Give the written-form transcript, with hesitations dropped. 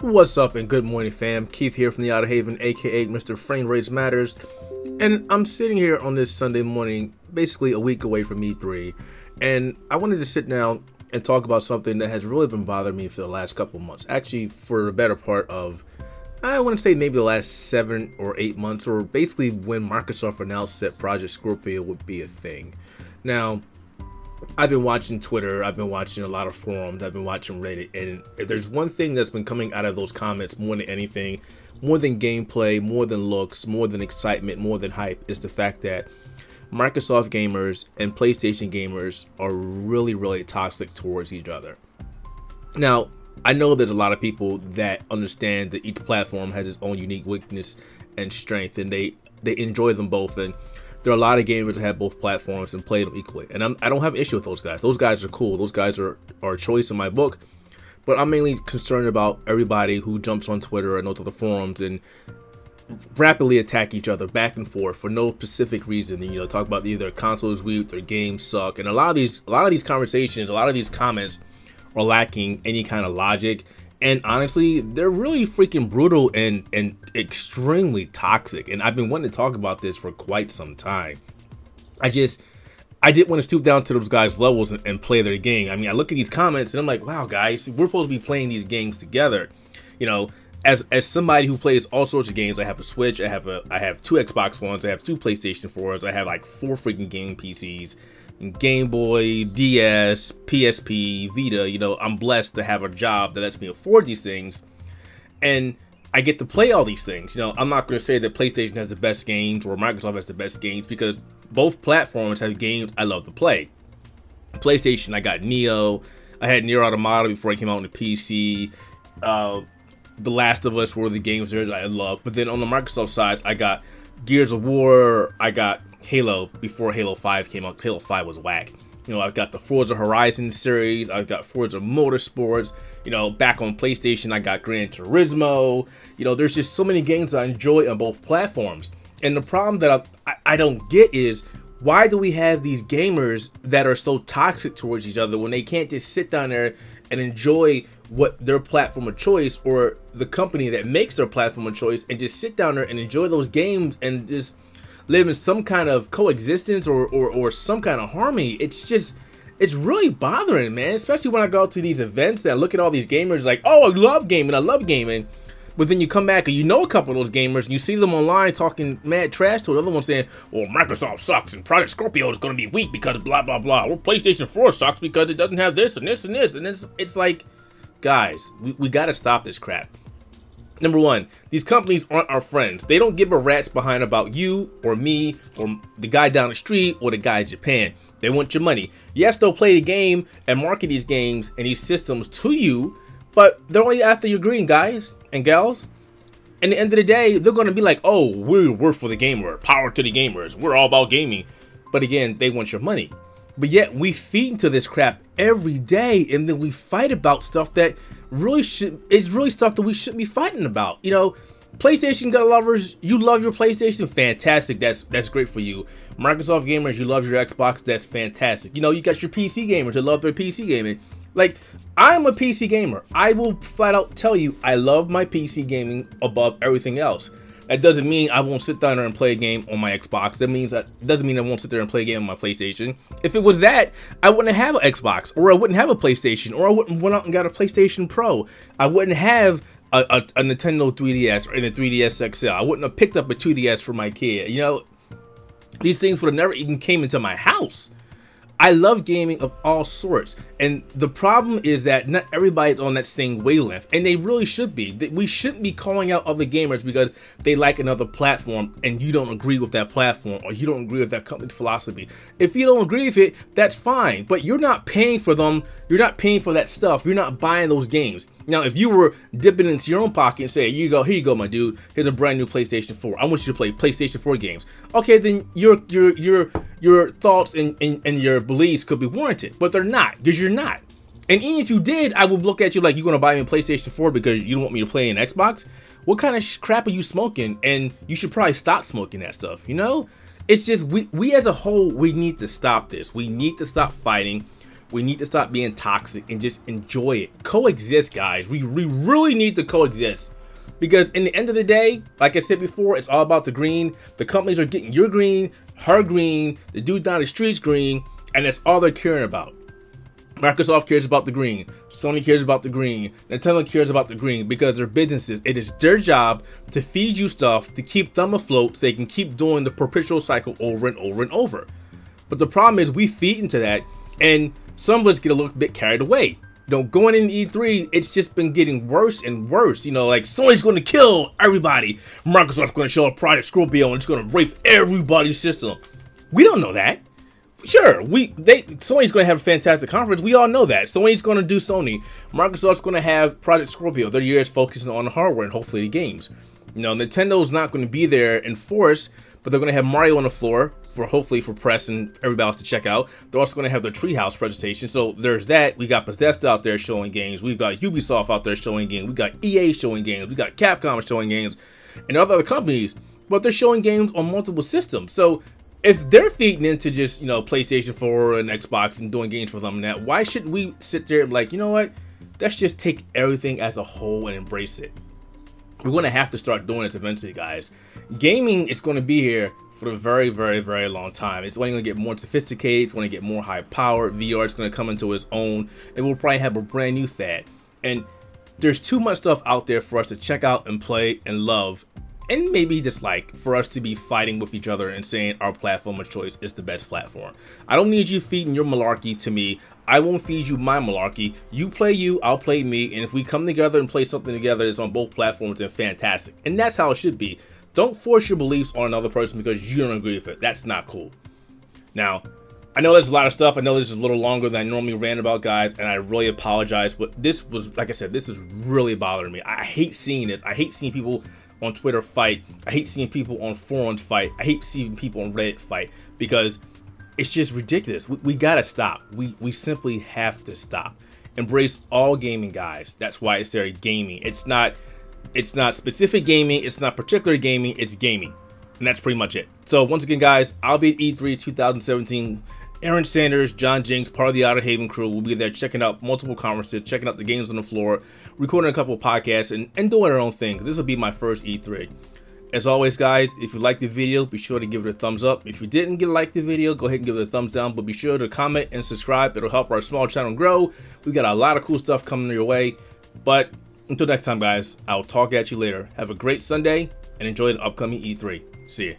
What's up and good morning, fam? Keith here from the Outerhaven, aka Mr. Frame Rates Matters, and I'm sitting here on this Sunday morning, basically a week away from E3, and I wanted to sit down and talk about something that has really been bothering me for the last couple months. Actually, for the better part of, I want to say maybe the last 7 or 8 months, or basically when Microsoft announced that Project Scorpio would be a thing. Now, I've been watching Twitter, I've been watching a lot of forums, I've been watching Reddit, and if there's one thing that's been coming out of those comments more than anything, more than gameplay, more than looks, more than excitement, more than hype, is the fact that Microsoft gamers and PlayStation gamers are really toxic towards each other. Now, I know there's a lot of people that understand that each platform has its own unique weakness and strength, and they enjoy them both, and there are a lot of gamers that have both platforms and play them equally, and I don't have an issue with those guys. Those guys are cool. Those guys are a choice in my book, but I'm mainly concerned about everybody who jumps on Twitter and onto the forums and rapidly attack each other back and forth for no specific reason. You know, talk about either their consoles weak, their games suck, and a lot of these conversations, a lot of these comments are lacking any kind of logic. And honestly, they're really freaking brutal and extremely toxic. And I've been wanting to talk about this for quite some time. I didn't want to stoop down to those guys' levels and play their game. I mean, I look at these comments and I'm like, wow, guys, we're supposed to be playing these games together. You know, as somebody who plays all sorts of games, I have a Switch, I have 2 Xbox Ones, I have 2 PlayStation 4s, I have like 4 freaking gaming PCs. Game Boy, DS, PSP, Vita. You know, I'm blessed to have a job that lets me afford these things, and I get to play all these things. You know, I'm not going to say that PlayStation has the best games or Microsoft has the best games, because both platforms have games I love to play. PlayStation, I got Neo, I had Nier Automata before it came out on the PC. The Last of Us were the games that I love, but then on the Microsoft side, I got Gears of War, I got Halo before Halo 5 came out. Halo 5 was whack. You know, I've got the Forza Horizon series, I've got Forza Motorsports. You know, back on PlayStation, I got Gran Turismo. You know, there's just so many games that I enjoy on both platforms. And the problem that I don't get is, why do we have these gamers that are so toxic towards each other when they can't just sit down there and enjoy what their platform of choice, or the company that makes their platform of choice, and just sit down there and enjoy those games and just live in some kind of coexistence or some kind of harmony? It's really bothering, man, especially when I go to these events and I look at all these gamers like, oh, I love gaming, but then you come back and you know a couple of those gamers and you see them online talking mad trash to another one saying, well, Microsoft sucks and Project Scorpio is going to be weak because blah blah blah, or PlayStation 4 sucks because it doesn't have this and this and this, and it's like, guys, we got to stop this crap. Number one, these companies aren't our friends. They don't give a rat's behind about you or me or the guy down the street or the guy in Japan. They want your money. Yes, they'll play the game and market these games and these systems to you, but they're only after your green, guys and gals. And at the end of the day, they're going to be like, oh, we're for the gamer. Power to the gamers. We're all about gaming. But again, they want your money. But yet we feed into this crap every day, and then we fight about stuff that really is really stuff that we shouldn't be fighting about. You know, PlayStation lovers, you love your PlayStation, fantastic. That's great for you. Microsoft gamers, you love your Xbox, that's fantastic. You know, you got your PC gamers that love their PC gaming. Like, I'm a PC gamer. I will flat out tell you, I love my PC gaming above everything else. That doesn't mean I won't sit down there and play a game on my Xbox. That doesn't mean I won't sit there and play a game on my PlayStation. If it was that, I wouldn't have an Xbox, or I wouldn't have a PlayStation, or I wouldn't went out and got a PlayStation Pro. I wouldn't have a Nintendo 3DS or a 3DS XL. I wouldn't have picked up a 2DS for my kid. You know, these things would have never even came into my house. I love gaming of all sorts, and the problem is that not everybody's on that same wavelength, and they really should be. We shouldn't be calling out other gamers because they like another platform and you don't agree with that platform, or you don't agree with that company's philosophy. If you don't agree with it, that's fine, but you're not paying for them. You're not paying for that stuff. You're not buying those games. Now, if you were dipping into your own pocket and say, here you go, my dude, here's a brand new PlayStation 4. I want you to play PlayStation 4 games. Okay, then your thoughts and your beliefs could be warranted, but they're not, because you're not. And even if you did, I would look at you like, you're going to buy me a PlayStation 4 because you don't want me to play an Xbox? What kind of crap are you smoking? And you should probably stop smoking that stuff, you know? It's just, we as a whole, we need to stop this. We need to stop fighting. We need to stop being toxic and just enjoy it. Coexist, guys. We really need to coexist. Because in the end of the day, like I said before, it's all about the green. The companies are getting your green, her green, the dude down the street's green, and that's all they're caring about. Microsoft cares about the green. Sony cares about the green. Nintendo cares about the green because they're businesses. It is their job to feed you stuff to keep them afloat so they can keep doing the perpetual cycle over and over and over. But the problem is we feed into that, and some of us get a little bit carried away. You know, going into E3, it's just been getting worse and worse. You know, like Sony's going to kill everybody. Microsoft's going to show a Project Scorpio and it's going to rape everybody's system. We don't know that. Sure, Sony's going to have a fantastic conference. We all know that. Sony's going to do Sony. Microsoft's going to have Project Scorpio. Their year is focusing on the hardware and hopefully the games. You know, Nintendo's not going to be there in force, but they're going to have Mario on the floor for hopefully for press and everybody else to check out. They're also going to have their Treehouse presentation. So there's that. We got Bethesda out there showing games. We've got Ubisoft out there showing games. We got EA showing games. We got Capcom showing games, and other companies. But they're showing games on multiple systems. So if they're feeding into just, you know, PlayStation 4 and Xbox and doing games for them and that, why shouldn't we sit there and like, you know what? Let's just take everything as a whole and embrace it. We're going to have to start doing this eventually, guys. Gaming is going to be here for a very, very, very long time. It's only going to get more sophisticated. It's going to get more high powered. VR is going to come into its own. And we'll probably have a brand new fad. And there's too much stuff out there for us to check out and play and love, and maybe dislike, for us to be fighting with each other and saying our platform of choice is the best platform. I don't need you feeding your malarkey to me. I won't feed you my malarkey. You play you, I'll play me, and if we come together and play something together that's on both platforms, then fantastic. And that's how it should be. Don't force your beliefs on another person because you don't agree with it. That's not cool. Now, I know there's a lot of stuff. I know this is a little longer than I normally rant about, guys, and I really apologize, but this was, like I said, this is really bothering me. I hate seeing this. I hate seeing people on Twitter fight. I hate seeing people on forums fight. I hate seeing people on Reddit fight because it's just ridiculous. We gotta stop. We simply have to stop. Embrace all gaming, guys. That's why it's there. Gaming. It's not specific gaming. It's not particular gaming. It's gaming, and that's pretty much it. So once again, guys, I'll be at E3 2017. Aaron Sanders, John Jinks, part of the Outerhaven crew, will be there checking out multiple conferences, checking out the games on the floor, recording a couple of podcasts, and doing our own thing. This will be my first E3. As always, guys, if you liked the video, be sure to give it a thumbs up. If you didn't like the video, go ahead and give it a thumbs down, but be sure to comment and subscribe. It'll help our small channel grow. We got a lot of cool stuff coming your way. But until next time, guys, I'll talk at you later. Have a great Sunday and enjoy the upcoming E3. See ya.